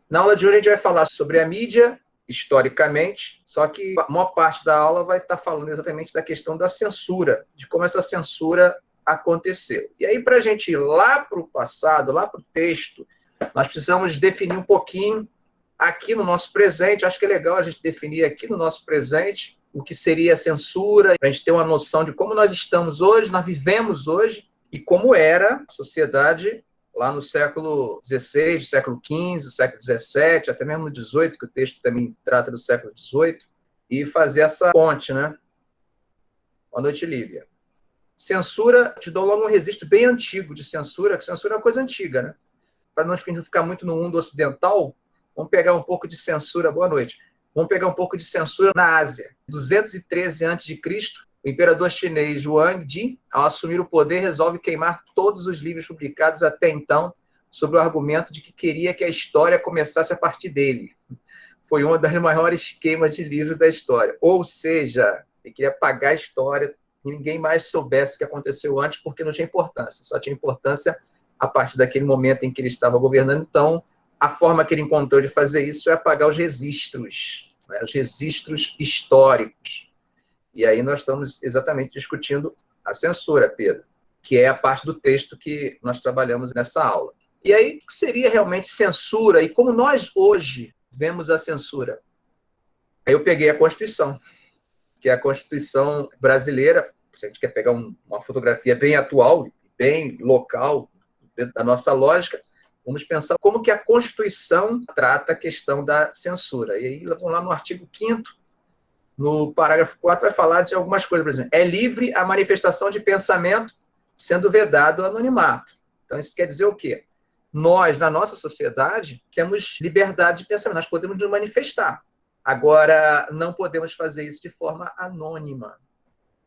Na aula de hoje a gente vai falar sobre a mídia, historicamente, só que a maior parte da aula vai estar falando exatamente da questão da censura, de como essa censura aconteceu. E aí, para a gente ir lá para o passado, lá para o texto, nós precisamos definir um pouquinho aqui no nosso presente. Acho que é legal a gente definir aqui no nosso presente o que seria a censura, para a gente ter uma noção de como nós estamos hoje, nós vivemos hoje, e como era a sociedade lá no século XVI, século XV, século XVII, até mesmo no XVIII, que o texto também trata do século XVIII, e fazer essa ponte, né? Boa noite, Lívia. Censura, te dou logo um registro bem antigo de censura, que censura é uma coisa antiga, né? Para não ficar muito no mundo ocidental, vamos pegar um pouco de censura, boa noite, vamos pegar um pouco de censura na Ásia. 213 a.C., o imperador chinês Wang Di, ao assumir o poder, resolve queimar todos os livros publicados até então, sob o argumento de que queria que a história começasse a partir dele. Foi uma das maiores queimas de livros da história. Ou seja, ele queria apagar a história, e ninguém mais soubesse o que aconteceu antes, porque não tinha importância. Só tinha importância a partir daquele momento em que ele estava governando. Então, a forma que ele encontrou de fazer isso é apagar os registros, né? Os registros históricos. E aí nós estamos exatamente discutindo a censura, Pedro, que é a parte do texto que nós trabalhamos nessa aula. E aí, o que seria realmente censura e como nós hoje vemos a censura? Aí eu peguei a Constituição, que é a Constituição brasileira. Se a gente quer pegar uma fotografia bem atual, bem local, dentro da nossa lógica, vamos pensar como que a Constituição trata a questão da censura. E aí vamos lá no artigo 5º, no parágrafo 4, vai falar de algumas coisas, por exemplo, é livre a manifestação de pensamento, sendo vedado o anonimato. Então, isso quer dizer o quê? Nós, na nossa sociedade, temos liberdade de pensamento, nós podemos nos manifestar. Agora, não podemos fazer isso de forma anônima.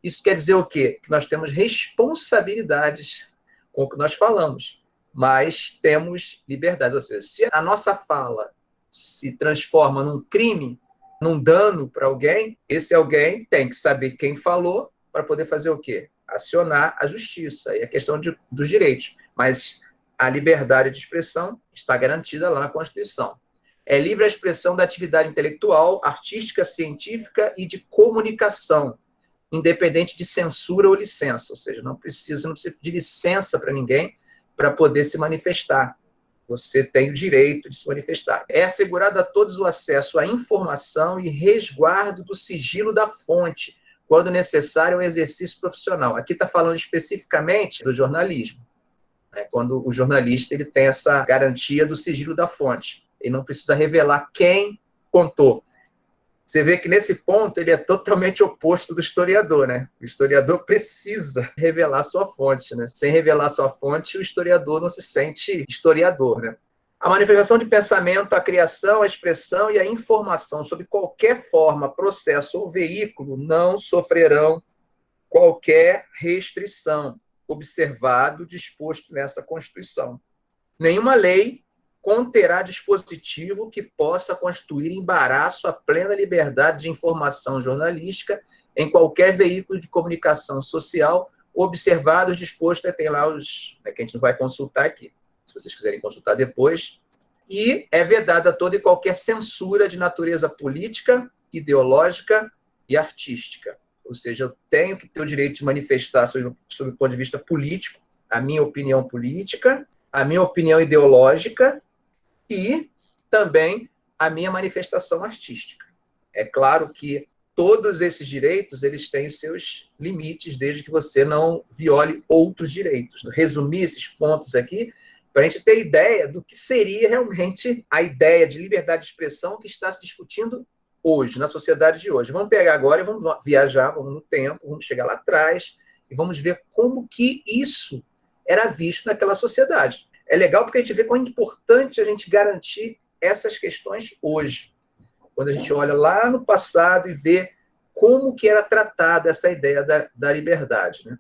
Isso quer dizer o quê? Que nós temos responsabilidades com o que nós falamos, mas temos liberdade. Ou seja, se a nossa fala se transforma num crime, num dano para alguém, esse alguém tem que saber quem falou para poder fazer o quê? Acionar a justiça. E a questão dos direitos. Mas a liberdade de expressão está garantida lá na Constituição. É livre a expressão da atividade intelectual, artística, científica e de comunicação, independente de censura ou licença. Ou seja, você não precisa de licença para ninguém para poder se manifestar. Você tem o direito de se manifestar. É assegurado a todos o acesso à informação e resguardo do sigilo da fonte, quando necessário ao exercício profissional. Aqui está falando especificamente do jornalismo, né? Quando o jornalista ele tem essa garantia do sigilo da fonte. Ele não precisa revelar quem contou. Você vê que nesse ponto ele é totalmente oposto do historiador, né? O historiador precisa revelar sua fonte, né? Sem revelar sua fonte, o historiador não se sente historiador, né? A manifestação de pensamento, a criação, a expressão e a informação sob qualquer forma, processo ou veículo não sofrerão qualquer restrição, observado o disposto nessa Constituição. Nenhuma lei conterá dispositivo que possa constituir embaraço à plena liberdade de informação jornalística em qualquer veículo de comunicação social, observado os dispostos, tem lá os, que a gente não vai consultar aqui, se vocês quiserem consultar depois, e é vedada toda e qualquer censura de natureza política, ideológica e artística. Ou seja, eu tenho que ter o direito de manifestar sob o ponto de vista político, a minha opinião política, a minha opinião ideológica, e também a minha manifestação artística. É claro que todos esses direitos eles têm os seus limites, desde que você não viole outros direitos. Resumir esses pontos aqui para a gente ter ideia do que seria realmente a ideia de liberdade de expressão que está se discutindo hoje, na sociedade de hoje. Vamos pegar agora e vamos viajar, vamos no tempo, vamos chegar lá atrás e vamos ver como que isso era visto naquela sociedade. É legal porque a gente vê como é importante a gente garantir essas questões hoje. Quando a gente olha lá no passado e vê como que era tratada essa ideia da liberdade, né?